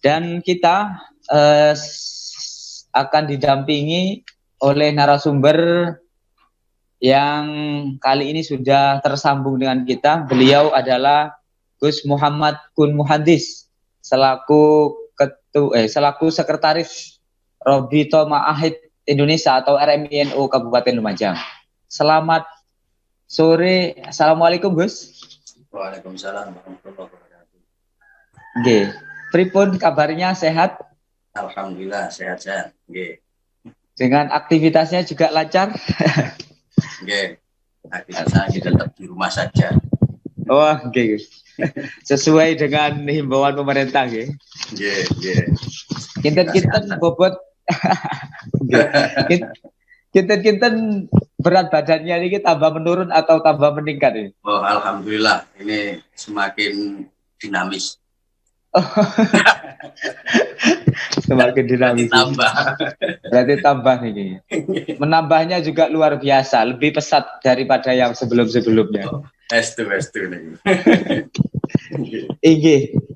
Dan kita akan didampingi oleh narasumber yang kali ini sudah tersambung dengan kita. Beliau adalah Gus Muhammad Kun Muhandis selaku sekretaris Robito Ma'ahid Indonesia atau RMINO Kabupaten Lumajang. Selamat sore. Assalamualaikum, Gus. Waalaikumsalam warahmatullahi wabarakatuh. Nggih. Pripun kabarnya, sehat? Alhamdulillah sehat-sehat. Nggih. Dengan aktivitasnya juga lancar? Nggih. Aktivitasnya tetap di rumah saja. Oh, nggih. Sesuai dengan himbauan pemerintah, nggih. Nggih, nggih. Kinten-kinten bobot kinten-kinten berat badannya ini tambah menurun atau tambah meningkat ini? Oh, alhamdulillah ini semakin dinamis. Semakin dinamis. Berarti tambah ini. Menambahnya juga luar biasa, lebih pesat daripada yang sebelum-sebelumnya. Oh, estu nih.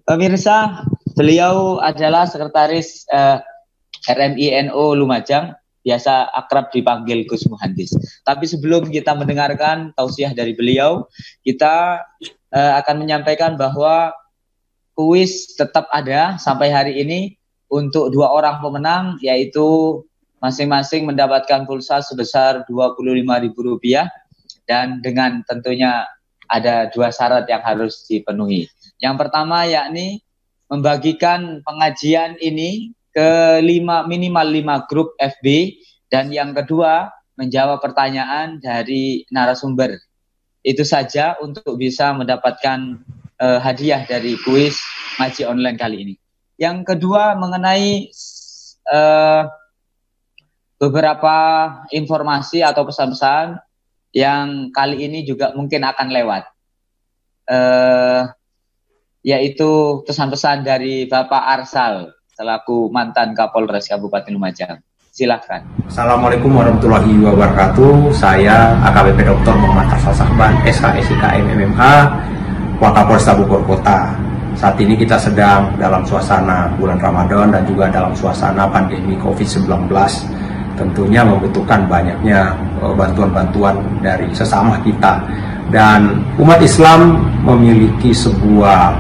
Pemirsa, beliau adalah sekretaris RMINO Lumajang, biasa akrab dipanggil Gus Muhandis. Tapi sebelum kita mendengarkan tausiah dari beliau, kita akan menyampaikan bahwa kuis tetap ada sampai hari ini untuk 2 orang pemenang, yaitu masing-masing mendapatkan pulsa sebesar Rp25.000 dan dengan tentunya ada 2 syarat yang harus dipenuhi. Yang pertama yakni membagikan pengajian ini ke minimal 5 grup FB, dan yang kedua menjawab pertanyaan dari narasumber. Itu saja untuk bisa mendapatkan hadiah dari kuis ngaji online kali ini. Yang kedua mengenai beberapa informasi atau pesan-pesan yang kali ini juga mungkin akan lewat, yaitu pesan-pesan dari Bapak Arsal selaku mantan Kapolres Kabupaten Lumajang. Silahkan. Assalamualaikum warahmatullahi wabarakatuh. Saya AKBP Dr. Muhammad Arsal Sahban, SHSIKM MMH, Wakapolresta Bogor Kota. Saat ini kita sedang dalam suasana bulan Ramadan dan juga dalam suasana pandemi COVID-19. Tentunya membutuhkan banyaknya bantuan-bantuan dari sesama kita. Dan umat Islam memiliki sebuah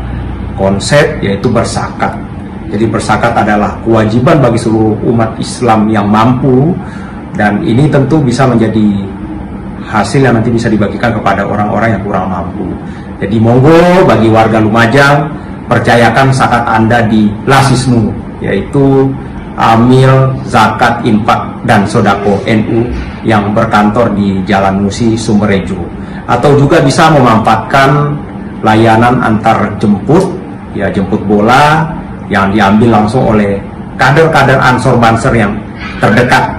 konsep, yaitu berzakat. Jadi berzakat adalah kewajiban bagi seluruh umat Islam yang mampu, dan ini tentu bisa menjadi hasil yang nanti bisa dibagikan kepada orang-orang yang kurang mampu. Jadi monggo bagi warga Lumajang, percayakan zakat Anda di Lasisnu, yaitu Amil Zakat Infak dan Sodako NU yang berkantor di Jalan Musi Sumberjo. Atau juga bisa memanfaatkan layanan antar jemput, ya jemput bola yang diambil langsung oleh kader-kader Ansor Banser yang terdekat.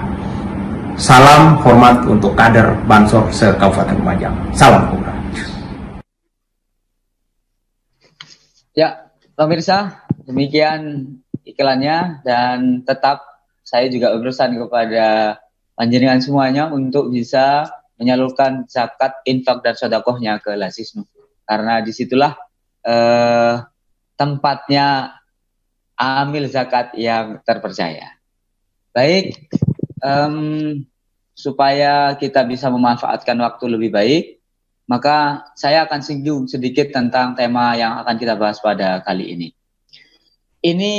Salam hormat untuk kader Bansor se-Kabupaten Lumajang. Salam Kumra. Ya, pemirsa, demikian iklannya, dan tetap saya juga berpesan kepada panjenengan semuanya untuk bisa menyalurkan zakat, infak dan sedekahnya ke Lasisnu, karena disitulah tempatnya amil zakat yang terpercaya. Baik, supaya kita bisa memanfaatkan waktu lebih baik, maka saya akan singgung sedikit tentang tema yang akan kita bahas pada kali ini. Ini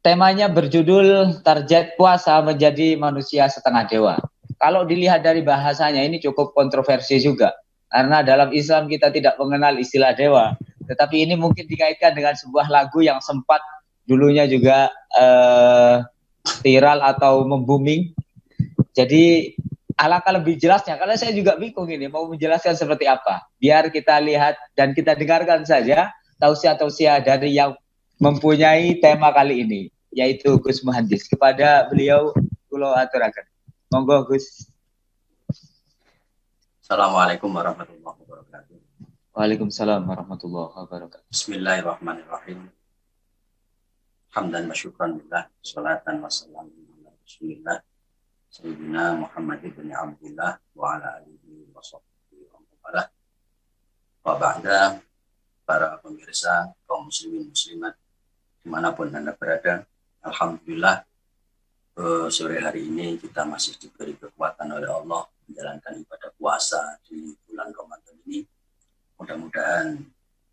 temanya berjudul Target Puasa Menjadi Manusia Setengah Dewa. Kalau dilihat dari bahasanya ini cukup kontroversi juga, karena dalam Islam kita tidak mengenal istilah dewa. Tetapi ini mungkin dikaitkan dengan sebuah lagu yang sempat dulunya juga viral atau membuming. Jadi alangkah lebih jelasnya, karena saya juga bingung ini mau menjelaskan seperti apa. Biar kita lihat dan kita dengarkan saja tausiah-tausiah dari yang mempunyai tema kali ini, yaitu Gus Muhandis. Kepada beliau kula aturaken. Monggo Gus. Assalamualaikum warahmatullahi wabarakatuh. Waalaikumsalam warahmatullahi wabarakatuh. Bismillahirrahmanirrahim. Hamdan wa syukran billah, salatan wa salam ala Rasulillah Sayyidina Muhammad ibn Abdullah wa ala alihi wa sahbihi wa mawalah. Wa ba'da, para pemirsa, kaum muslimin muslimat dimanapun Anda berada. Alhamdulillah sore hari ini kita masih diberi kekuatan oleh Allah menjalankan ibadah puasa di bulan Ramadan ini. Mudah-mudahan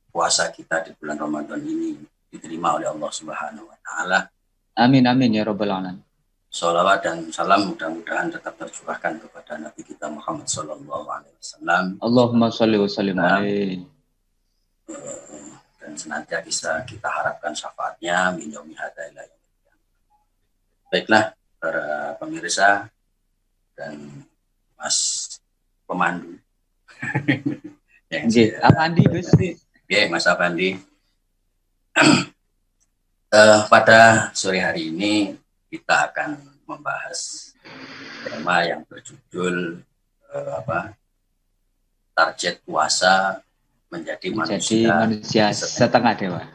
puasa kita di bulan Ramadan ini diterima oleh Allah Subhanahu wa Ta'ala. Amin amin ya Rabbal alamin. Sholawat dan salam mudah-mudahan tetap tercurahkan kepada Nabi kita Muhammad Sallallahu Alaihi Wasallam. Allahumma sholli wa sallim alaihi. Dan senantiasa kita harapkan syafaatnya min yaumi hadza ila yaumil qiyamah. Baiklah para pemirsa dan Mas pemandu. Afandi Gus. Ya, Mas Afandi. Pada sore hari ini kita akan membahas tema yang berjudul target puasa menjadi manusia setengah dewa.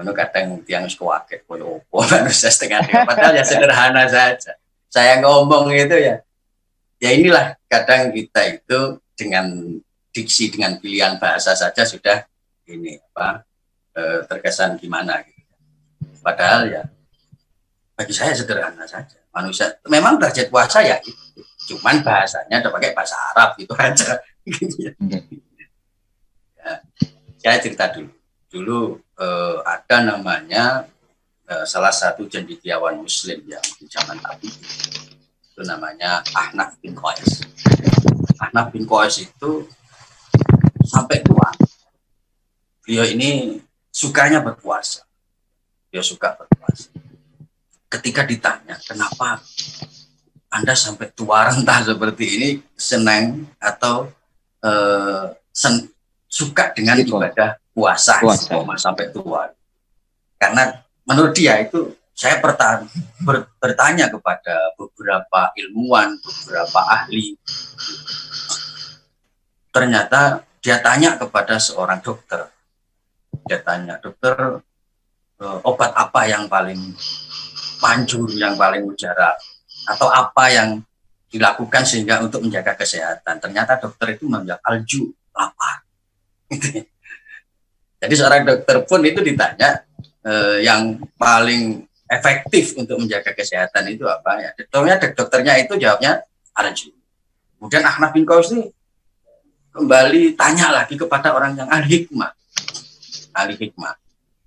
Menurut kadang yang sekuaget koyo opo manusia setengah dewa, padahal ya sederhana saja. Saya ngomong itu ya inilah kadang kita itu dengan diksi, dengan pilihan bahasa saja sudah ini terkesan gimana gitu. Padahal ya bagi saya sederhana saja. Manusia memang target puasa ya itu. Cuman bahasanya udah pakai bahasa Arab gitu aja. Ya, saya cerita dulu. Dulu ada namanya salah satu cendekiawan Muslim yang di zaman Nabi itu namanya Ahnaf bin Qais. Ahnaf bin Qais itu sampai tua. Beliau ini sukanya berpuasa. Dia suka berpuasa. Ketika ditanya, kenapa Anda sampai tua rentah seperti ini, senang atau suka dengan ibadah puasa sampai tua? Karena menurut dia itu, saya bertanya kepada beberapa ilmuwan, beberapa ahli. Ternyata dia tanya kepada seorang dokter. Dia tanya, dokter, obat apa yang paling manjur, yang paling mujarab, atau apa yang dilakukan sehingga untuk menjaga kesehatan? Ternyata dokter itu menjawab alju, lapar. Jadi seorang dokter pun itu ditanya yang paling efektif untuk menjaga kesehatan itu apa ya? Dokternya itu jawabnya alju. Kemudian Ahnaf bin Qais ini kembali tanya lagi kepada orang yang ahli hikmah,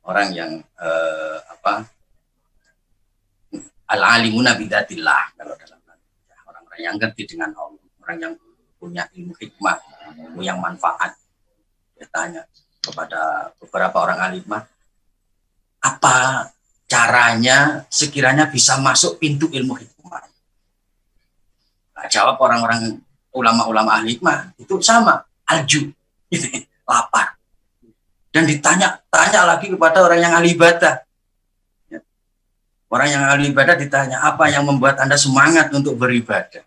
orang yang al-alimuna bidatillah, kalau dalam orang-orang yang ngerti dengan Allah, orang yang punya ilmu hikmah, ilmu yang manfaat. Dia tanya kepada beberapa orang alimah, apa caranya sekiranya bisa masuk pintu ilmu hikmah? Nah, jawab orang-orang ulama-ulama ahli hikmah itu sama, alju, lapar. Dan ditanya lagi kepada orang yang ahli ibadah. Orang yang ahli ibadah ditanya, apa yang membuat Anda semangat untuk beribadah?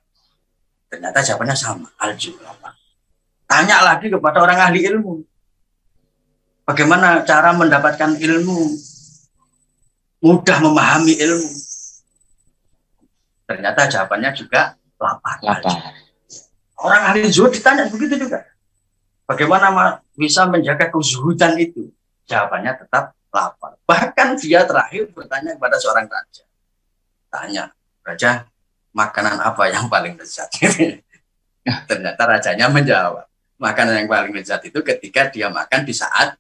Ternyata jawabannya sama, alju, lapar. Tanya lagi kepada orang ahli ilmu. Bagaimana cara mendapatkan ilmu? Mudah memahami ilmu. Ternyata jawabannya juga lapar. Orang ahli zuhud ditanya begitu juga. Bagaimana bisa menjaga kezuhudan itu? Jawabannya tetap lapar. Bahkan dia terakhir bertanya kepada seorang raja. Tanya, raja, makanan apa yang paling lezat? Ternyata rajanya menjawab, makanan yang paling lezat itu ketika dia makan di saat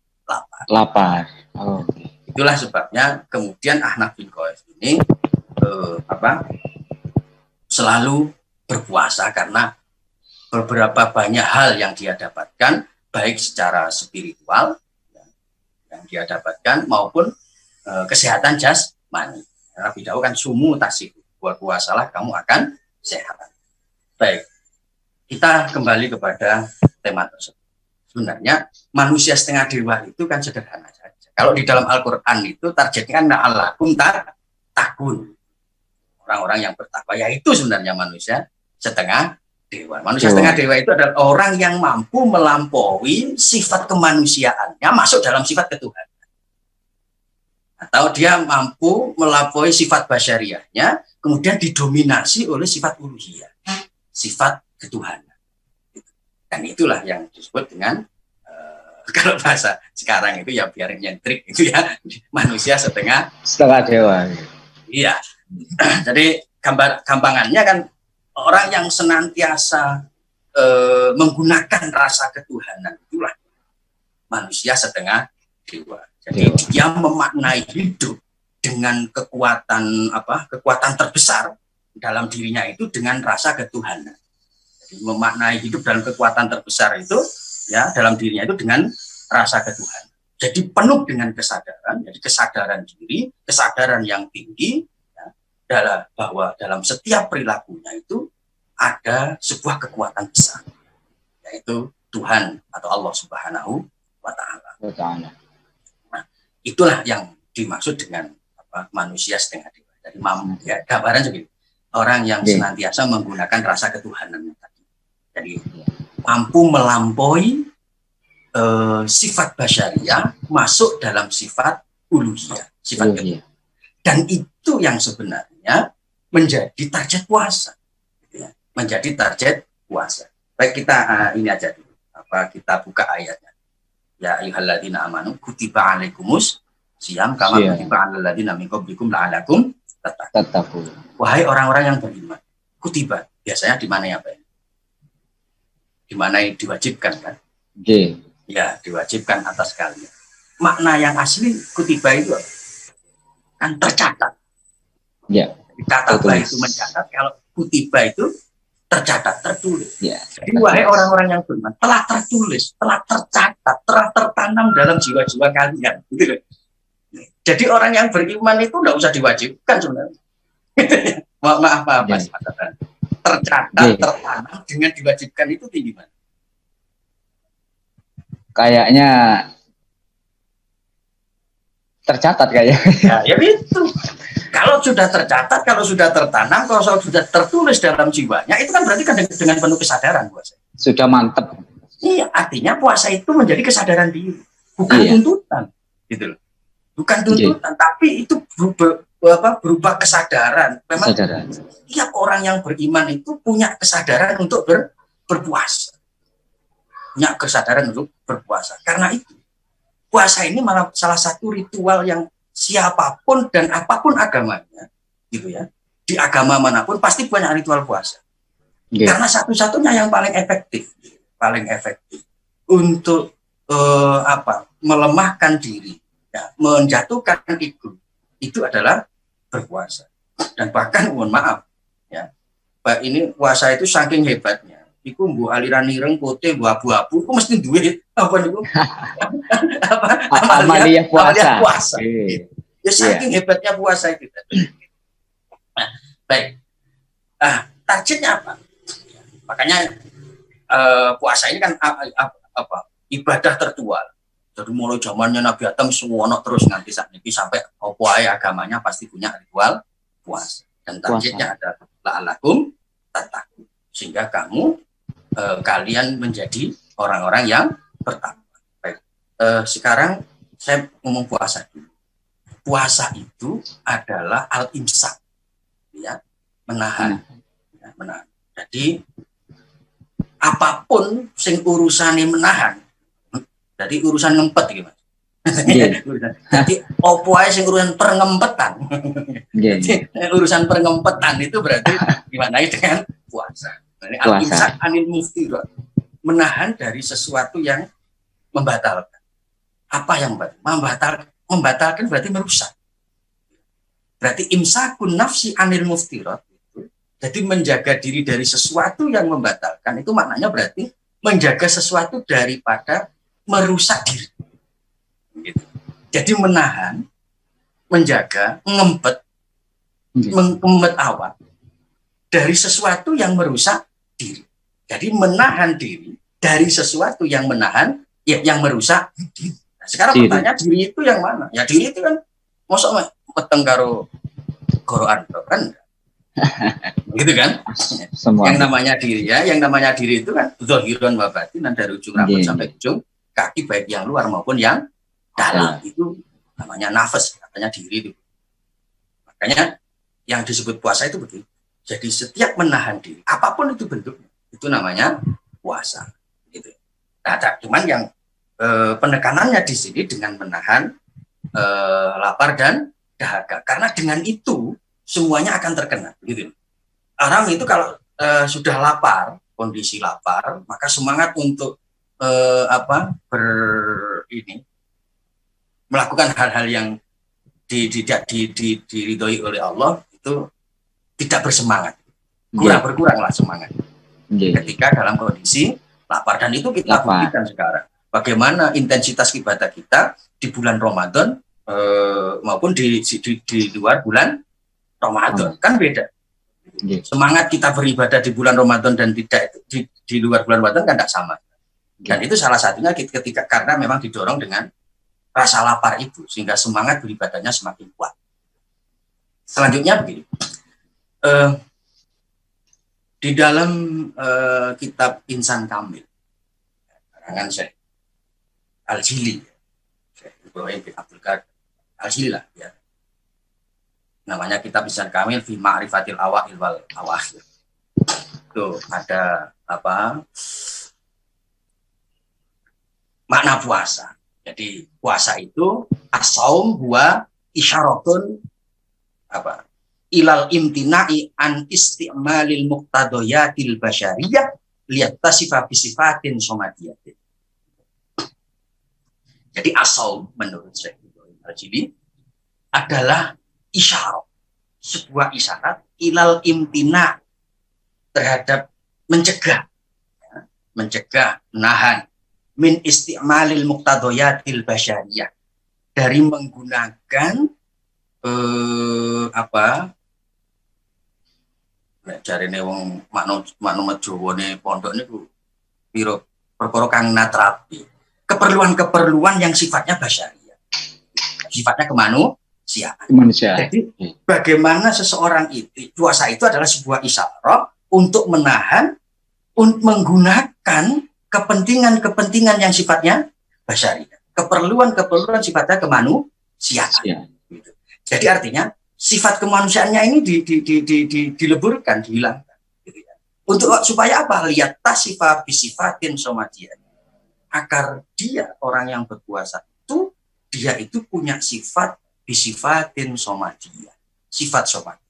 lapar. Oh. Itulah sebabnya kemudian Ahnaf bin Qais ini selalu berpuasa karena beberapa banyak hal yang dia dapatkan, baik secara spiritual yang dia dapatkan maupun kesehatan jasmani. Nabi Daud kan sumu tasih, puasalah kamu akan sehat. Baik, kita kembali kepada tema tersebut. Sebenarnya manusia setengah dewa itu kan sederhana saja. Kalau di dalam Al-Quran itu targetnya kan na'alakum takun. Orang-orang yang bertakwa, yaitu sebenarnya manusia setengah dewa. Manusia setengah dewa itu adalah orang yang mampu melampaui sifat kemanusiaannya masuk dalam sifat ketuhanan. Atau dia mampu melampaui sifat basyariahnya, kemudian didominasi oleh sifat uluhiyah, sifat ketuhanan. Dan itulah yang disebut dengan kalau bahasa sekarang itu ya biar nyentrik itu ya, manusia setengah dewa. Iya. Jadi gampangannya kan orang yang senantiasa menggunakan rasa ketuhanan itulah manusia setengah dewa. Jadi dia memaknai hidup dengan kekuatan terbesar dalam dirinya itu dengan rasa ketuhanan. Jadi memaknai hidup dalam kekuatan terbesar itu ya dalam dirinya itu dengan rasa ketuhanan. Jadi penuh dengan kesadaran, jadi kesadaran diri, kesadaran yang tinggi ya, bahwa dalam setiap perilakunya itu ada sebuah kekuatan besar, yaitu Tuhan atau Allah Subhanahu wa Ta'ala. Nah, itulah yang dimaksud dengan manusia setengah dewa. Jadi ya, gambaran seperti orang yang senantiasa menggunakan rasa ketuhanan tadi. Jadi mampu melampaui sifat basyariah masuk dalam sifat uluhiyah, sifat ketuhanan. Dan itu yang sebenarnya menjadi target puasa. Ya, menjadi target puasa. Baik, kita ini aja dulu. Kita buka ayatnya. Ya ayyuhalladzina amanu kutiba alaikumus siyam kama kutiba alal ladzina min qablikum la'alakum tattaqun. Wahai orang-orang yang beriman, kutiba biasanya di mana ya, Pak? Di mana diwajibkan kan? Ya, diwajibkan atas kalian. Makna yang asli kutiba itu kan tercatat. Ya. Kataba itu mencatat, kalau kutiba itu tercatat, tertulis. Ya, jadi wahai orang-orang yang beriman, telah tertulis, telah tercatat, telah tertanam dalam jiwa-jiwa kalian. Gitu. Jadi orang yang beriman itu tidak usah diwajibkan sebenarnya. Maaf, tercatat, tertanam dengan diwajibkan itu tinggi mana? Kayaknya tercatat kayaknya. Ya itu. Kalau sudah tercatat, kalau sudah tertanam, kalau sudah tertulis dalam jiwanya, itu kan berarti kan dengan penuh kesadaran puasa. Sudah mantep. Iya, artinya puasa itu menjadi kesadaran diri, bukan tuntutan, gitu loh. Bukan tuntutan, tapi itu berupa kesadaran. Memang tiap orang yang beriman itu punya kesadaran untuk berpuasa, punya kesadaran untuk berpuasa. Karena itu puasa ini malah salah satu ritual yang siapapun dan apapun agamanya, gitu ya, di agama manapun pasti punya ritual puasa. Karena satu-satunya yang paling efektif untuk melemahkan diri, ya, menjatuhkan ego, itu adalah berpuasa. Dan bahkan mohon maaf, ya, ini puasa itu saking hebatnya. Iku mbu aliran ireng putih mbu abu-abu itu mesti duit apa niku amalia puasa. Ya saking hebatnya puasa itu. Nah, baik. Targetnya apa? Makanya puasa ini kan ibadah tertua. Dari mulai zamannya Nabi Adam suwono terus nanti saat ini sampai opoai agamanya pasti punya ritual puasa. Dan targetnya ada la'alakum tattaqun, sehingga kalian menjadi orang-orang yang bertakwa. Baik. Sekarang saya ngomong puasa dulu. Puasa itu adalah al-imsak, ya, menahan. Ya, menahan. Jadi apapun sing urusannya menahan. Jadi urusan ngempet gimana? Jadi opo ae sing urusan pengempetan. Urusan pengempetan itu berarti gimana dengan puasa. Ini al-imsak anil muftirat, menahan dari sesuatu yang membatalkan. Apa yang membatalkan berarti merusak. Berarti imsakun nafsi anil muftirat itu, jadi menjaga diri dari sesuatu yang membatalkan itu maknanya berarti menjaga sesuatu daripada merusak diri. Gitu. Jadi menahan, menjaga, mengempet awak dari sesuatu yang merusak diri. Jadi menahan diri dari sesuatu yang yang merusak diri. Nah, sekarang pertanyaan diri itu yang mana? Ya diri itu kan mosok peteng karo Quran kan. Gitu kan? Yang namanya diri ya, yang namanya diri itu kan zahirun wa batinan, dari ujung rambut sampai ujung kaki, baik yang luar maupun yang dalam. Itu namanya nafas, katanya diri itu. Makanya yang disebut puasa itu begitu. Jadi setiap menahan diri, apapun itu bentuknya, itu namanya puasa. Gitu. Nah, cuman yang penekanannya di sini dengan menahan lapar dan dahaga. Karena dengan itu semuanya akan terkena. Gitu. Orang itu kalau sudah lapar, kondisi lapar, maka semangat untuk melakukan hal-hal yang diridhoi oleh Allah itu tidak bersemangat, berkuranglah semangat. Ketika dalam kondisi lapar, dan itu kita buktikan sekarang. Bagaimana intensitas ibadah kita di bulan Ramadan maupun di luar bulan Ramadan kan beda. Semangat kita beribadah di bulan Ramadan dan tidak di luar bulan Ramadan kan tidak sama. Dan itu salah satunya ketika karena memang didorong dengan rasa lapar itu, sehingga semangat beribadahnya semakin kuat. Selanjutnya begini, di dalam kitab Insan Kamil, karangan Syekh Al-Jili, Syekh Ibrahim bin Abdul Qadir Al-Jili lah, ya. Namanya kitab Insan Kamil fi Ma'rifatil Awa'il wal Awakhir. Itu ada makna puasa. Jadi puasa itu as-saum huwa isyaratun ilal imtina'i an isti'malil muqtadoyatil basyariyah liyattasifa bisifatin somadiyatin. Jadi as-saum menurut Syekh Ibrahim Al-Jili adalah isyarat, sebuah isyarat ilal imtina, terhadap mencegah, menahan min isti'malil muqtadoyatil basyariyah, dari menggunakan jarine wong makna Jawane pondok niku pira perkara kang natrapi keperluan-keperluan yang sifatnya basyariyah, sifatnya kemanusiaan. Jadi bagaimana seseorang itu, puasa itu adalah sebuah isyarat untuk menahan, untuk menggunakan kepentingan-kepentingan yang sifatnya basyariyah, keperluan-keperluan sifatnya kemanusiaan. Ya. Gitu. Jadi artinya sifat kemanusiaannya ini dileburkan, dihilangkan. Gitu ya. Untuk supaya apa? Lihat tasifah bisifatin somadiyah, agar dia orang yang berpuasa itu dia itu punya sifat bisifatin somadiyah, sifat somadiyah.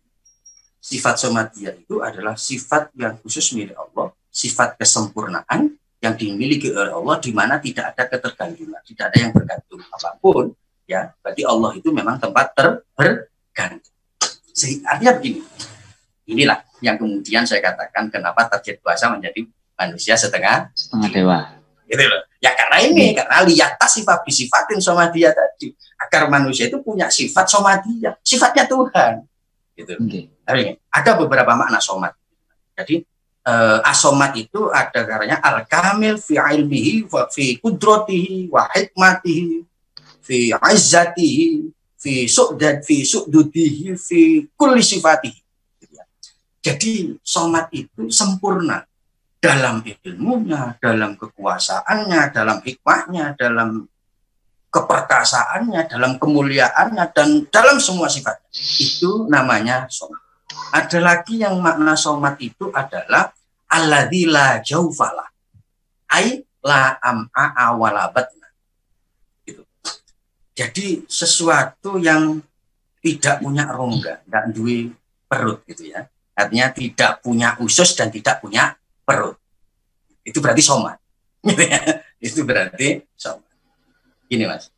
Sifat somadiyah itu adalah sifat yang khusus milik Allah, sifat kesempurnaan yang dimiliki oleh Allah, di mana tidak ada ketergantungan, tidak ada yang bergantung apapun, ya. Berarti Allah itu memang tempat bergantung. Artinya begini, inilah yang kemudian saya katakan kenapa target puasa menjadi manusia setengah dewa. Gitu loh. Ya karena ini, karena lihat sifat sifatin somadiyah tadi, agar manusia itu punya sifat somadiyah, sifatnya Tuhan. Gitu. Ada beberapa makna somat. Jadi as-somat itu ada karanya al-kamil fi ilmihi wa fi qudratihi wa hikmatihi fi izzatihi fi su'dudihi fi kulli sifatihi. Jadi somat itu sempurna dalam ilmunya, dalam kekuasaannya, dalam hikmahnya, dalam keperkasaannya, dalam kemuliaannya, dan dalam semua sifatnya. Itu namanya somat. Ada lagi yang makna somat itu adalah alladzi la jaufalah, ai la am'a wala batna. Gitu. Jadi sesuatu yang tidak punya rongga, enggak duwe perut gitu ya. Artinya tidak punya usus dan tidak punya perut. Itu berarti somat. Gitu ya. Itu berarti somat. Gini Mas.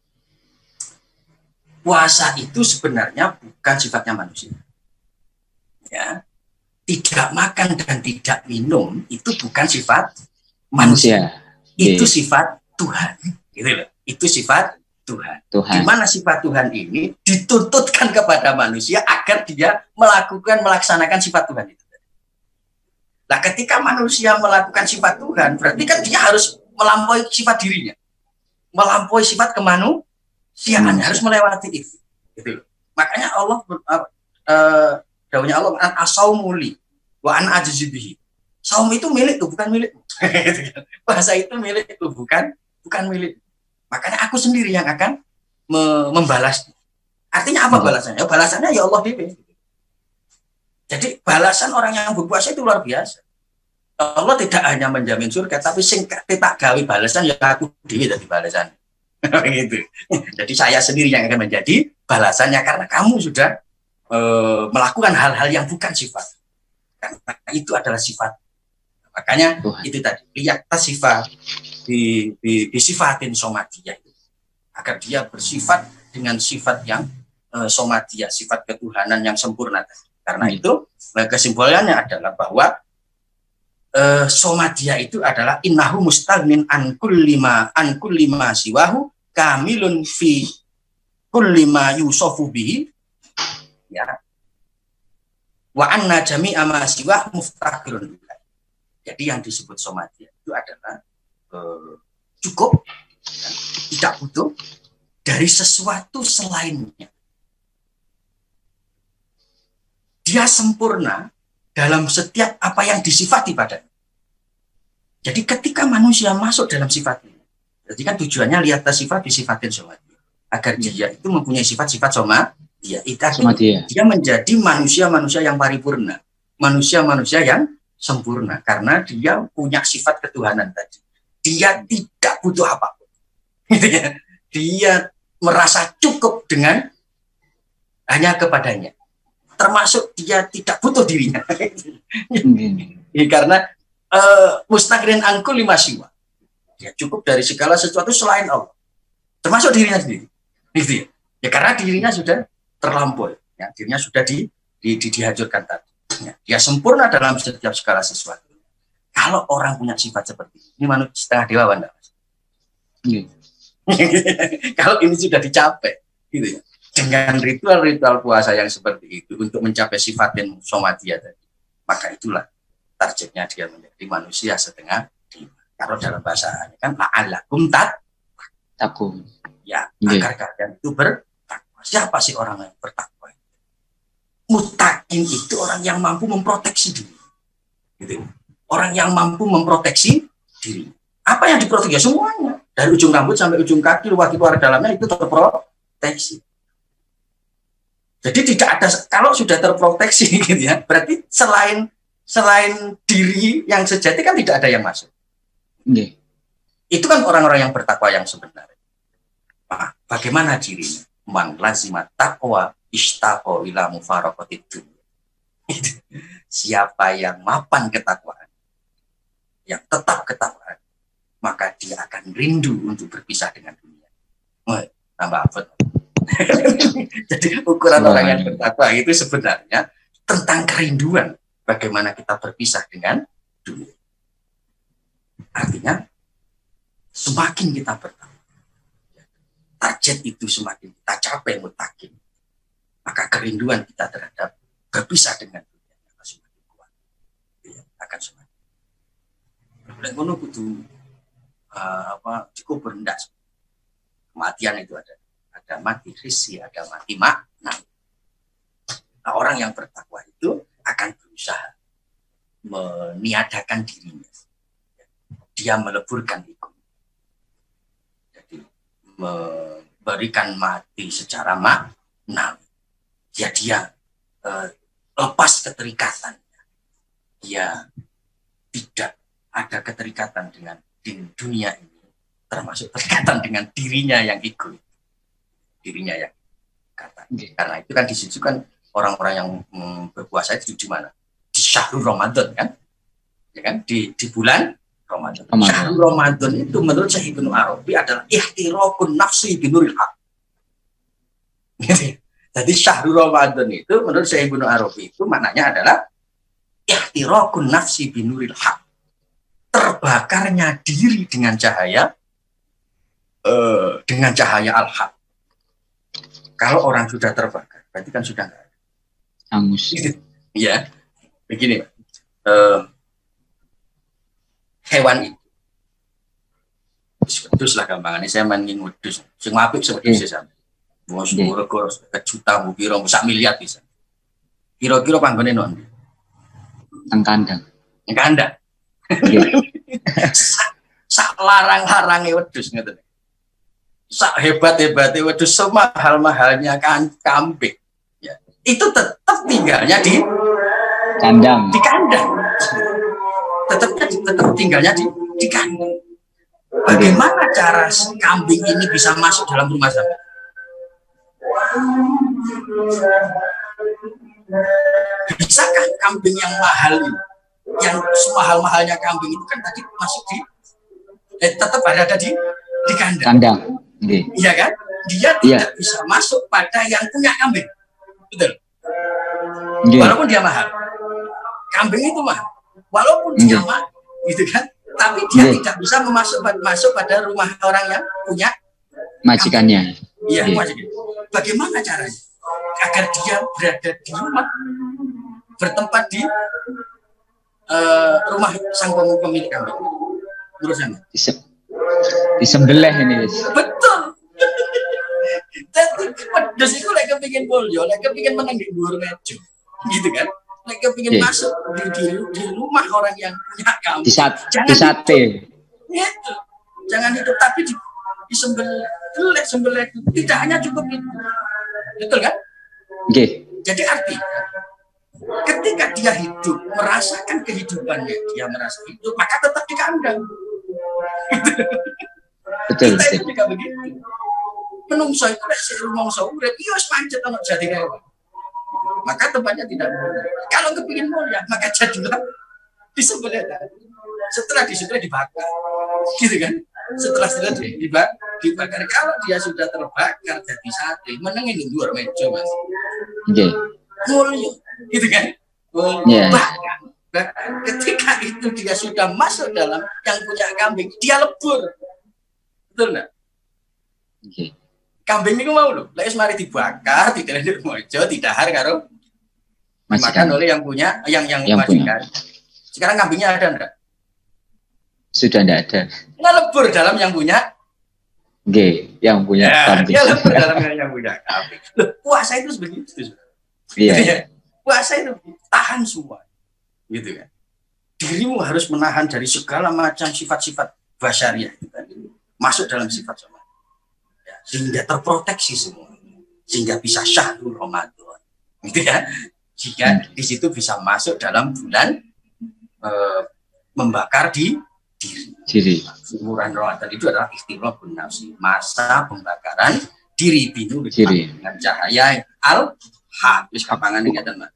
Puasa itu sebenarnya bukan sifatnya manusia. Ya, tidak makan dan tidak minum itu bukan sifat manusia. Itu sifat Tuhan. Gitu loh. Itu sifat Tuhan. Di mana sifat Tuhan ini dituntutkan kepada manusia agar dia melaksanakan sifat Tuhan itu. Nah, ketika manusia melakukan sifat Tuhan, berarti kan dia harus melampaui sifat dirinya, melampaui sifat kemanusiaan, harus melewati itu. Gitu loh. Makanya Allah dawuhnya Allah an asaumuli wa an ajzibihi. Saum itu milik tuh, bukan milik. Puasa itu milik tuh, bukan milik. Makanya aku sendiri yang akan membalas. Artinya apa balasannya? Balasannya ya Allah DP. Jadi balasan orang yang berpuasa itu luar biasa. Allah tidak hanya menjamin surga, tapi sing tak gawe balasan ya aku dewi dari balasan. Gitu. Jadi saya sendiri yang akan menjadi balasannya karena kamu sudah melakukan hal-hal yang bukan sifat. Karena itu adalah sifat. Makanya itu tadi lihat sifat disifatin somatiyah itu agar dia bersifat dengan sifat yang somatiyah, sifat ketuhanan yang sempurna. Karena itu kesimpulannya adalah bahwa somatiyah itu adalah innahu mustaghnin an kulli ma siwahu kamilun fi kulli ma yusofu bihi, ya, wa anna jami'a ma siwah muftaqirun. Jadi yang disebut somatiyah itu adalah cukup dan tidak butuh dari sesuatu selainnya. Dia sempurna dalam setiap apa yang disifati padanya. Jadi ketika manusia masuk dalam sifat ini, jadi kan tujuannya lihat sifat disifatin somatiyah, agar dia itu mempunyai sifat-sifat somatiyah. Dia menjadi manusia-manusia yang paripurna, manusia-manusia yang sempurna, karena dia punya sifat ketuhanan tadi. Dia tidak butuh apapun. Dia merasa cukup dengan hanya kepadanya. Termasuk dia tidak butuh dirinya. Karena mustaqrin angkul lima siwa. Dia cukup dari segala sesuatu selain Allah. Termasuk dirinya sendiri. Gitu ya. Ya karena dirinya sudah terlampaui. Ya, dirinya sudah dihancurkan tadi. Ya, dia sempurna dalam setiap segala sesuatu. Kalau orang punya sifat seperti ini manusia setengah dewa, Anda. Kalau ini sudah dicapai, gitu ya. Dengan ritual-ritual puasa yang seperti itu untuk mencapai sifatin somatiyah tadi, maka itulah targetnya dia menjadi manusia setengah dewa. Kalau dalam bahasa kan la'allakum tattaqun. Ya, agar kalian itu bertakwa. Siapa sih orang yang bertakwa? Muttaqin itu orang yang mampu memproteksi diri. Gitu. Orang yang mampu memproteksi diri. Apa yang diproteksi? Ya semuanya. Dari ujung rambut sampai ujung kaki, luar dalamnya itu terproteksi. Jadi tidak ada, kalau sudah terproteksi gitu ya, berarti selain diri yang sejati kan tidak ada yang masuk. Itu kan orang-orang yang bertakwa yang sebenarnya. Nah, bagaimana dirinya? Man lazima taqwa istaqo ila mufaraqatid dunya. Siapa yang mapan ketakwaan, yang tetap ketakwaan, maka dia akan rindu untuk berpisah dengan dunia. Tambah apa? Jadi ukuran orang yang bertakwa itu sebenarnya tentang kerinduan bagaimana kita berpisah dengan dunia. Artinya semakin kita bertakwa, target itu semakin kita capai muttaqin, maka kerinduan kita terhadap berpisah dengan dunia akan semakin kuat, akan semakin. Dan kono kudu cukup rendah. Kematian itu ada mati risi, ada mati makna. Nah, orang yang bertakwa itu akan berusaha meniadakan dirinya. Dia meleburkan ego. Jadi memberikan mati secara makna. Ya dia lepas keterikatannya. Dia tidak ada keterikatan dengan dunia ini, termasuk terikatan dengan dirinya yang ego. Dirinya yang kata. Karena itu kan di situ kan orang-orang yang berpuasa itu di mana? Di syahrul Ramadan kan? Ya kan? Di bulan Ramadan. Syahrul Ramadan itu menurut Syekh Ibnu Arabi adalah ihtiraqun nafsi binuril haq. Jadi syahrul Ramadan itu menurut Syekh Ibnu Arabi itu maknanya adalah ihtiraqun nafsi binuril haq. Terbakarnya diri dengan cahaya al-haq. Kalau orang sudah terbakar, berarti kan sudah nggak ada. Angus. Ya, begini, hewan itu, wedus lah gampangannya. Saya mainin wedus, sing apik wedus saya. Mau sepuluh kejuta, mau kira, mau 1 miliar bisa. Kira-kira panggone non. Teng kandang. Yang kandang. Sak larang-larangnya wedus ngeten. Sak hebat-hebatnya wedus, semahal-mahalnya kambing. Ya. Itu tetap tinggalnya di kandang. Di kandang. tetap tinggalnya di kandang. Bagaimana cara kambing ini bisa masuk dalam rumah sampean? Bisakah kambing yang mahal ini, yang semahal-mahalnya kambing itu kan tadi masuk di tetap berada di kandang. Iya kan? Dia tidak bisa masuk pada yang punya kambing. Betul. Walaupun dia mahal. Kambing itu mahal. Walaupun dia mahal, gitu kan? Tapi dia tidak bisa masuk pada rumah orang yang punya majikannya. Iya, majikan. Bagaimana caranya agar dia berada di rumah, bertempat di rumah sang pemilik kambing? Menurut Anda? Disembelih ini. Betul. Tapi pedes itu lagi kepingin boljo, lagi kepingin menang di luar meja, gitu kan? Lagi kepingin masuk di rumah orang yang punya kambing. Di sate. Gitu. Jangan hidup tapi disembelih. Tidak hanya cukup itu. Betul kan? Jadi artinya ketika dia hidup, merasakan kehidupannya, dia merasa hidup, maka tetap di kandang. Betul. Kita itu juga begitu. Menungso itu rumongso urip iya wis pancet ana jati kewan. Maka tempatnya tidak mulia. Kalau kepingin mulia, maka jadilah disembelih. Setelah disembelih dibakar. Gitu kan? Setelah dibakar, kalau dia sudah terbakar jadi sate, menengin di luar meja, Mas. Mulia. Gitu kan? Bahkan ketika itu dia sudah masuk dalam yang punya kambing, dia lebur. Betul enggak? Kambing itu mau loh, lagi mari dibakar, tidak ada mojo, didahar karo makan oleh yang punya, yang majikan. Sekarang kambingnya ada enggak? Sudah enggak ada. Nggak lebur dalam yang punya. Yang punya kambing. Dia lebur dalam yang punya kambing. Loh, puasa itu begitu. Iya. Puasa itu tahan semua, gitu kan? Dirimu harus menahan dari segala macam sifat-sifat basyariah itu tadi, masuk dalam sifat sama. Sehingga terproteksi semua, sehingga bisa syahrul Ramadan, gitu ya. Jika di situ bisa masuk dalam bulan membakar diri. Bulan Ramadan itu adalah ikhtilafun nafsi, masa pembakaran diri dengan cahaya al-haq. Wis kapangan iki teman.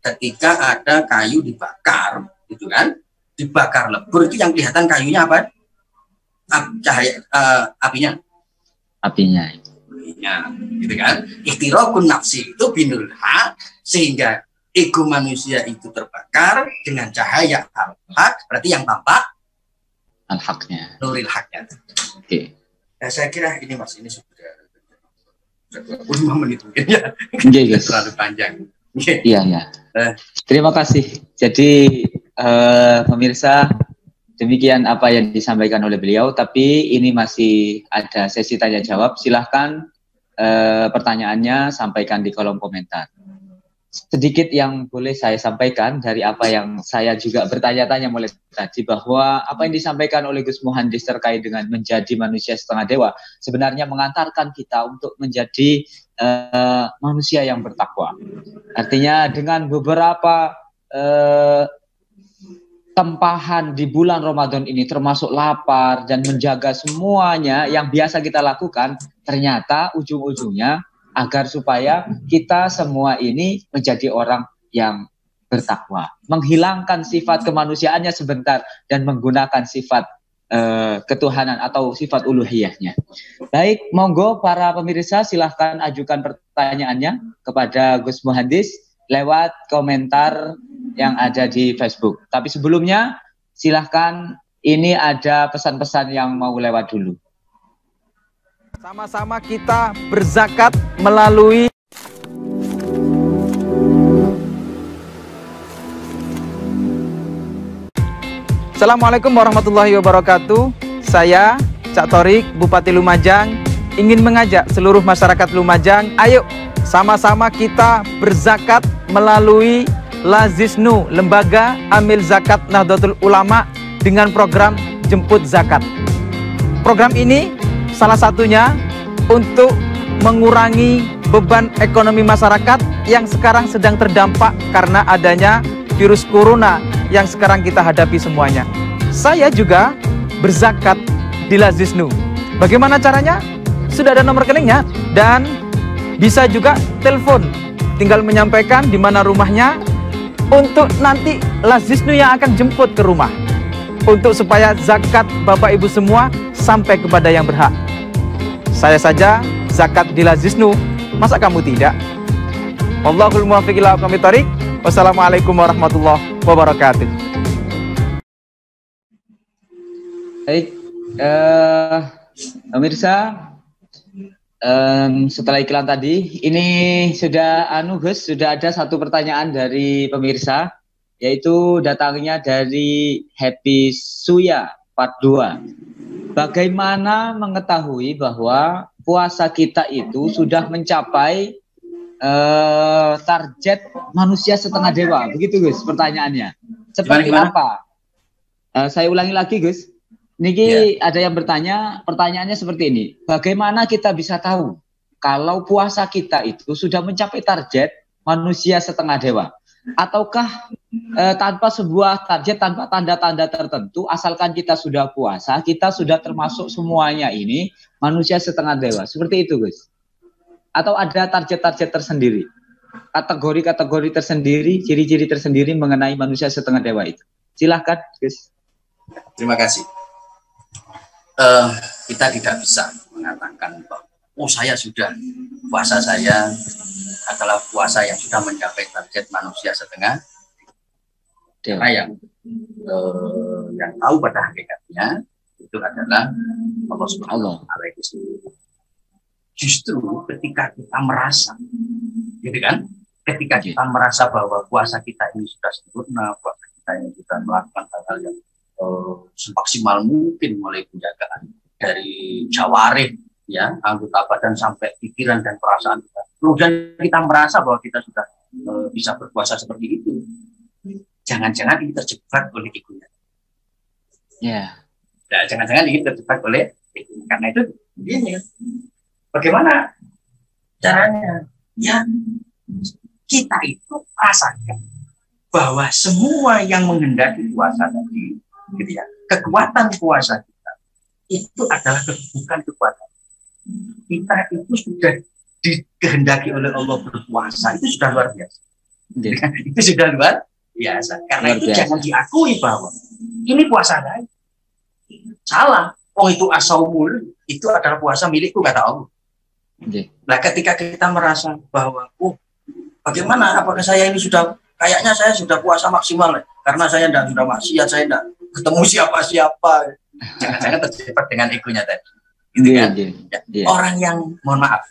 Ketika ada kayu dibakar, gitu kan? Dibakar lebur itu yang kelihatan kayunya apa? Cahaya apinya, gitu kan? Ikhtiraqun nafsi itu binul haq, sehingga ego manusia itu terbakar dengan cahaya al-haq, berarti yang tampak al-haqnya, nuril haqnya. Ya, saya kira ini Mas, ini sudah 25 menit mungkin ya. Terlalu panjang. Iya. Terima kasih. Jadi pemirsa, demikian apa yang disampaikan oleh beliau, tapi ini masih ada sesi tanya jawab. Silahkan pertanyaannya sampaikan di kolom komentar. Sedikit yang boleh saya sampaikan dari apa yang saya juga bertanya-tanya mulai tadi, bahwa apa yang disampaikan oleh Gus Muhandis terkait dengan menjadi manusia setengah dewa sebenarnya mengantarkan kita untuk menjadi manusia yang bertakwa. Artinya dengan beberapa tempahan di bulan Ramadan ini, termasuk lapar dan menjaga semuanya yang biasa kita lakukan, ternyata ujung-ujungnya agar supaya kita semua ini menjadi orang yang bertakwa, menghilangkan sifat kemanusiaannya sebentar dan menggunakan sifat ketuhanan atau sifat uluhiyahnya. Baik, monggo para pemirsa silahkan ajukan pertanyaannya kepada Gus Muhandis lewat komentar yang ada di Facebook. Tapi sebelumnya silahkan, ini ada pesan-pesan yang mau lewat dulu. Sama-sama kita berzakat melalui Assalamualaikum warahmatullahi wabarakatuh. Saya Cak Torik, Bupati Lumajang, ingin mengajak seluruh masyarakat Lumajang, ayo sama-sama kita berzakat melalui Lazisnu, Lembaga Amil Zakat Nahdlatul Ulama, dengan program Jemput Zakat. Program ini salah satunya untuk mengurangi beban ekonomi masyarakat yang sekarang sedang terdampak karena adanya virus corona yang sekarang kita hadapi semuanya. Saya juga berzakat di Lazisnu. Bagaimana caranya? Sudah ada nomor rekeningnya dan bisa juga telepon. Tinggal menyampaikan di mana rumahnya untuk nanti Lazisnu yang akan jemput ke rumah. Untuk supaya zakat Bapak Ibu semua sampai kepada yang berhak. Saya saja zakat di Lazisnu, masa kamu tidak? Wallahul muwaffiq ila aqwamit thoriq. Wassalamualaikum warahmatullahi wabarakatuh. Baik, pemirsa, setelah iklan tadi, ini sudah Gus, sudah ada satu pertanyaan dari pemirsa, yaitu datangnya dari Happy Suya Part 2. Bagaimana mengetahui bahwa puasa kita itu sudah mencapai target manusia setengah dewa? Begitu Gus pertanyaannya. Seperti apa? Saya ulangi lagi Gus. Niki ada yang bertanya, pertanyaannya seperti ini. Bagaimana kita bisa tahu kalau puasa kita itu sudah mencapai target manusia setengah dewa? Ataukah tanpa sebuah target, tanpa tanda-tanda tertentu, asalkan kita sudah puasa, kita sudah termasuk semuanya ini manusia setengah dewa? Seperti itu Gus. Atau ada target-target tersendiri, kategori-kategori tersendiri, ciri-ciri tersendiri mengenai manusia setengah dewa itu? Silahkan Gus. Terima kasih. Kita tidak bisa mengatakan bahwa saya sudah, puasa saya adalah puasa yang sudah mencapai target manusia setengah. Karena yang tahu pada hakikatnya itu adalah Allah Subhanahu wa Ta'ala. Justru ketika kita merasa, gitu kan? Ketika kita merasa bahwa puasa kita ini sudah sempurna, puasa kita ini sudah melakukan hal-hal yang semaksimal mungkin, mulai penjagaan dari jawarih, ya, anggota badan sampai pikiran dan perasaan kita. Kemudian kita merasa bahwa kita sudah bisa berpuasa seperti itu. Jangan-jangan ini terjebak oleh egonya. Nah, jangan-jangan ini terjebak oleh egonya. Karena itu begini. Bagaimana caranya? Ya, kita itu rasakan bahwa semua yang menghendaki puasa tadi, gitu ya, kekuatan puasa kita itu adalah bukan kekuatan. Kita itu sudah dikehendaki oleh Allah berpuasa, itu sudah luar biasa. Itu sudah luar biasa. Karena itu jangan diakui bahwa ini puasa lain. Salah. Oh, itu asaumul, itu adalah puasa milikku, kata Allah. Nah, ketika kita merasa bahwa bagaimana, apakah saya ini sudah, kayaknya saya sudah puasa maksimal karena saya tidak sudah maksiat, saya tidak ketemu siapa-siapa. Jangan-jangan terjebak dengan egonya tadi. Gitu kan? Orang yang, mohon maaf,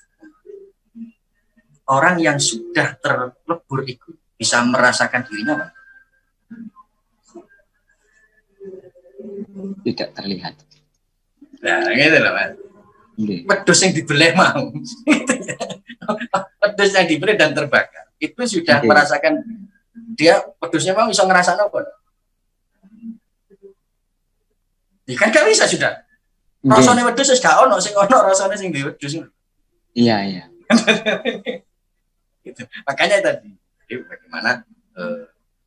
orang yang sudah terlebur ego bisa merasakan dirinya apa? Tidak terlihat. Nah, gitu loh, Mas. Wedhus yang dibeleh mau. Wedhus yang dibeleh dan terbakar. Itu sudah merasakan, dia wedhusnya mau bisa ngerasakan apa? Ya kan gak bisa sudah. Rasanya wedhus wis gak ono, sing ono rasane sing di wedhus. Iya. Gitu. Makanya tadi, jadi bagaimana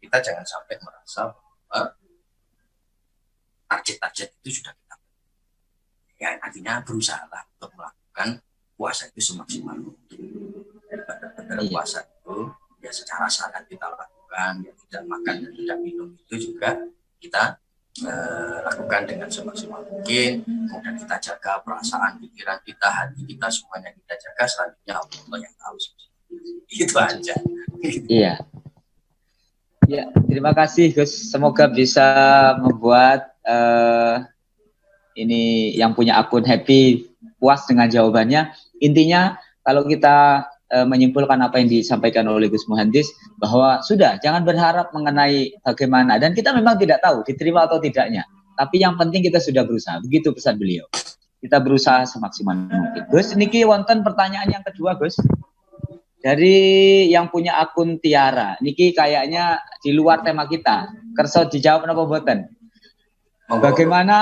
kita jangan sampai merasa target-target itu sudah kita, ya artinya berusaha untuk melakukan puasa itu semaksimal mungkin. Daripada puasa itu ya secara sadar kita lakukan, ya tidak makan dan tidak minum itu juga kita lakukan dengan semaksimal mungkin. Kemudian kita jaga perasaan, pikiran kita, hati kita, semuanya kita jaga. Selanjutnya Allah yang tahu. Itu aja. Iya. Ya, terima kasih Gus. Semoga bisa membuat ini yang punya akun happy, puas dengan jawabannya. Intinya kalau kita menyimpulkan apa yang disampaikan oleh Gus Muhandis, bahwa sudah jangan berharap mengenai bagaimana, dan kita memang tidak tahu diterima atau tidaknya, tapi yang penting kita sudah berusaha. Begitu pesan beliau, kita berusaha semaksimal mungkin. Gus, niki wonten pertanyaan yang kedua Gus, dari yang punya akun Tiara. Niki kayaknya di luar tema kita, kerso dijawab apa boten? Bagaimana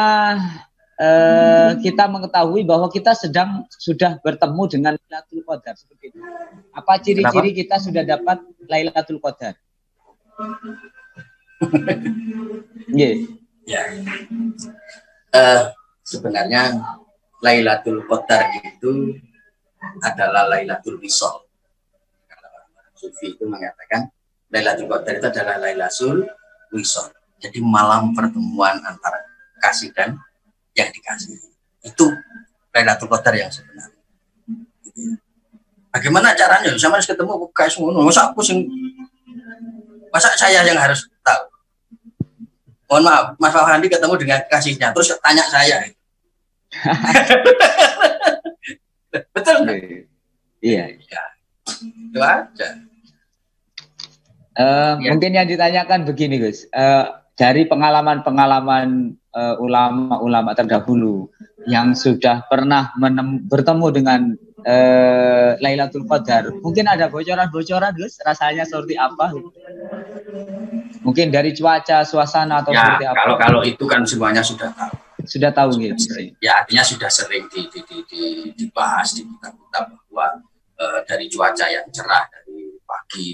kita mengetahui bahwa kita sudah bertemu dengan Lailatul Qadar seperti itu? Apa ciri-ciri kita sudah dapat Lailatul Qadar? Ya. Sebenarnya Lailatul Qadar itu adalah Lailatul Wisol. Kalau Sufi itu mengatakan Lailatul Qadar itu adalah Lailatul Wisol. Jadi malam pertemuan antara kasih dan yang dikasih. Itu Lailatul Qadar yang sebenarnya. Bagaimana caranya? Sama harus ketemu guys semua. Masa saya yang harus tahu? Mohon maaf, Mas Fahandi ketemu dengan kasihnya, terus tanya saya. Betul nggak? Iya. Ya, itu aja. Mungkin yang ditanyakan begini, Gus. Dari pengalaman-pengalaman ulama-ulama terdahulu yang sudah pernah bertemu dengan Lailatul Qadar, mungkin ada bocoran-bocoran, Gus, rasanya seperti apa? Mungkin dari cuaca, suasana atau ya, seperti apa? Kalau itu kan semuanya sudah tahu. Sudah tahu gitu. Ya, artinya sudah sering dibahas di kitab-kitab bahwa dari cuaca yang cerah, dari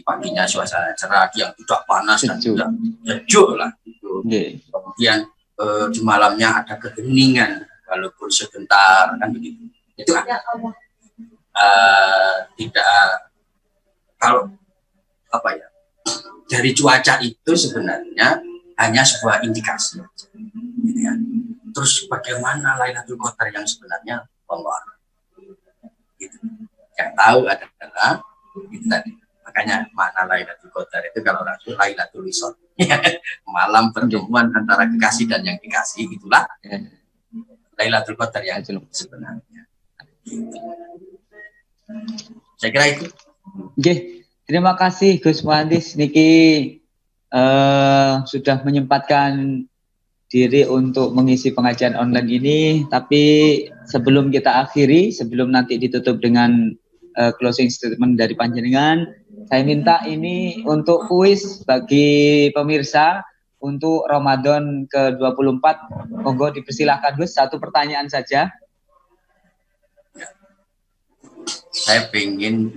paginya suasana cerah, yang tidak panas dan tidak sejuk lah. Gitu. Kemudian di malamnya ada keheningan, walaupun sebentar, kan begitu. Itu tidak, kalau apa ya, dari cuaca itu sebenarnya hanya sebuah indikasi, gitu ya. Terus bagaimana Lailatul Qadar yang sebenarnya Allah, gitu. Yang tahu adalah itu tadi. Makanya makna Lailatul Qadar itu kalau Rasul Lailatul Wisol, malam pertemuan antara kekasih dan yang dikasih, itulah Lailatul Qadar yang sebenarnya. Gitu. Saya kira itu. Terima kasih Gus Muhandis niki sudah menyempatkan diri untuk mengisi pengajian online ini. Tapi sebelum kita akhiri, sebelum nanti ditutup dengan closing statement dari panjenengan, saya minta ini untuk kuis bagi pemirsa untuk Ramadan ke-24. Monggo dipersilahkan Gus, satu pertanyaan saja. Saya pengen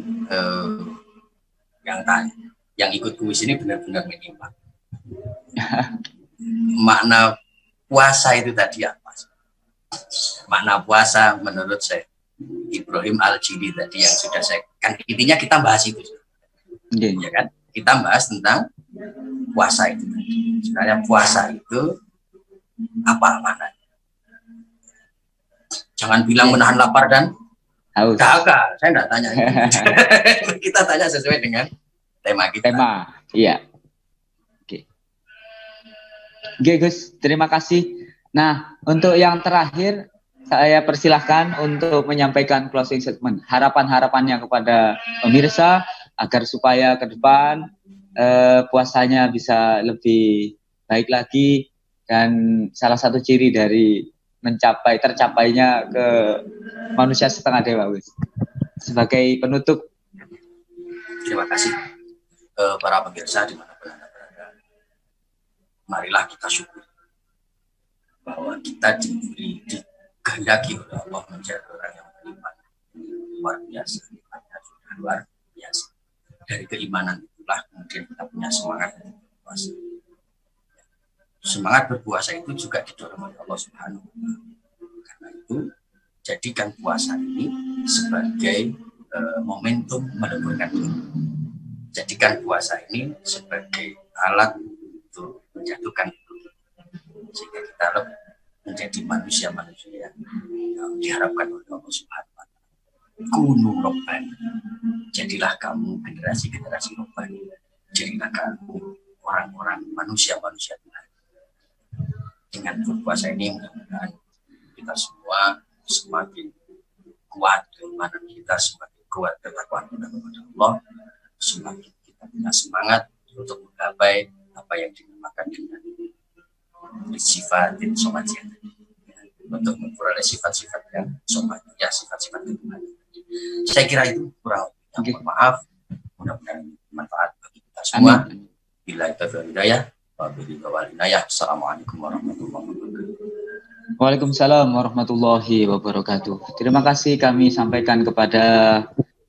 yang ikut kuis ini benar-benar menyimak. Makna puasa itu tadi apa? Makna puasa menurut saya Ibrahim Al-Jili tadi yang sudah saya, kan intinya kita bahas itu, ya kan? Kita bahas tentang puasa itu. Sebenarnya puasa itu apa maknanya? Jangan bilang menahan lapar dan haus. Gak, saya enggak tanya. Kita tanya sesuai dengan tema kita. Iya. Oke, Gus, terima kasih. Nah, untuk yang terakhir, saya persilahkan untuk menyampaikan closing statement. Harapan-harapannya kepada pemirsa agar supaya ke depan puasanya bisa lebih baik lagi, dan salah satu ciri dari tercapainya ke manusia setengah dewa, Gus. Sebagai penutup. Terima kasih para pemirsa dimanapun Anda berada. Marilah kita syukur bahwa kita dikehendaki oleh Allah menjadi orang yang beriman luar biasa. Imannya sudah luar biasa. Dari keimanan itulah kemudian kita punya semangat berpuasa. Semangat berpuasa itu juga didorong oleh Allah Subhanahu wa Ta'ala. Karena itu jadikan puasa ini sebagai momentum meleburkan diri. Jadikan puasa ini sebagai alat untuk menjatuhkan diri, sehingga kita menjadi manusia-manusia yang diharapkan oleh Allah Subhanahu wa Ta'ala. Kunu robbani, jadilah kamu generasi-generasi robbani, jadilah kamu orang-orang manusia-manusia Tuhan. Dengan berpuasa ini mudah-mudahan kita semua semakin kuat keimanan kita, semakin kuat ketakwaan kita kepada Allah, semakin kita punya semangat untuk menggapai apa yang dinamakan dengan sifatin somatiyah, untuk memperoleh sifat-sifat yang somatiyah, sifat-sifat ketuhanan. Saya kira itu kurang lebih. Mohon maaf, mudah-mudahan bermanfaat bagi kita semua. Bila itu hidayah, wabillahi walhidayah. Assalamualaikum warahmatullahi wabarakatuh. Waalaikumsalam warahmatullahi wabarakatuh. Terima kasih kami sampaikan kepada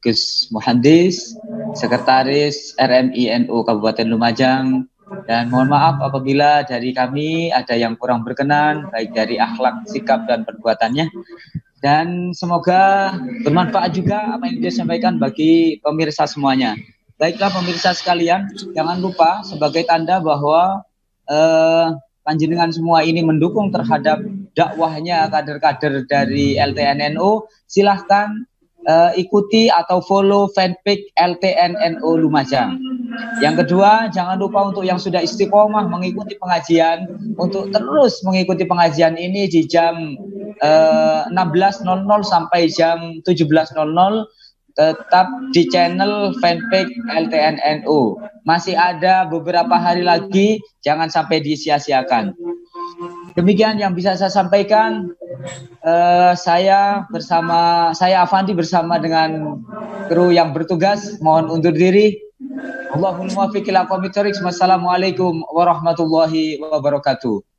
Gus Muhandis, Sekretaris RMI NU Kabupaten Lumajang, Dan mohon maaf apabila dari kami ada yang kurang berkenan, baik dari akhlak, sikap, dan perbuatannya. Dan semoga bermanfaat juga apa yang disampaikan bagi pemirsa semuanya. Baiklah pemirsa sekalian, jangan lupa sebagai tanda bahwa panjenengan semua ini mendukung terhadap dakwahnya kader-kader dari LTNNU, silahkan ikuti atau follow fanpage LTNNU Lumajang. Yang kedua, jangan lupa untuk yang sudah istiqomah mengikuti pengajian, untuk terus mengikuti pengajian ini di jam 16.00 sampai jam 17.00, tetap di channel fanpage LTNNU. Masih ada beberapa hari lagi, jangan sampai disia-siakan. Demikian yang bisa saya sampaikan. Saya Afandi bersama dengan kru yang bertugas mohon undur diri. Allahumma muwaffiq ila aqwamit thoriq. Wassalamualaikum warahmatullahi wabarakatuh.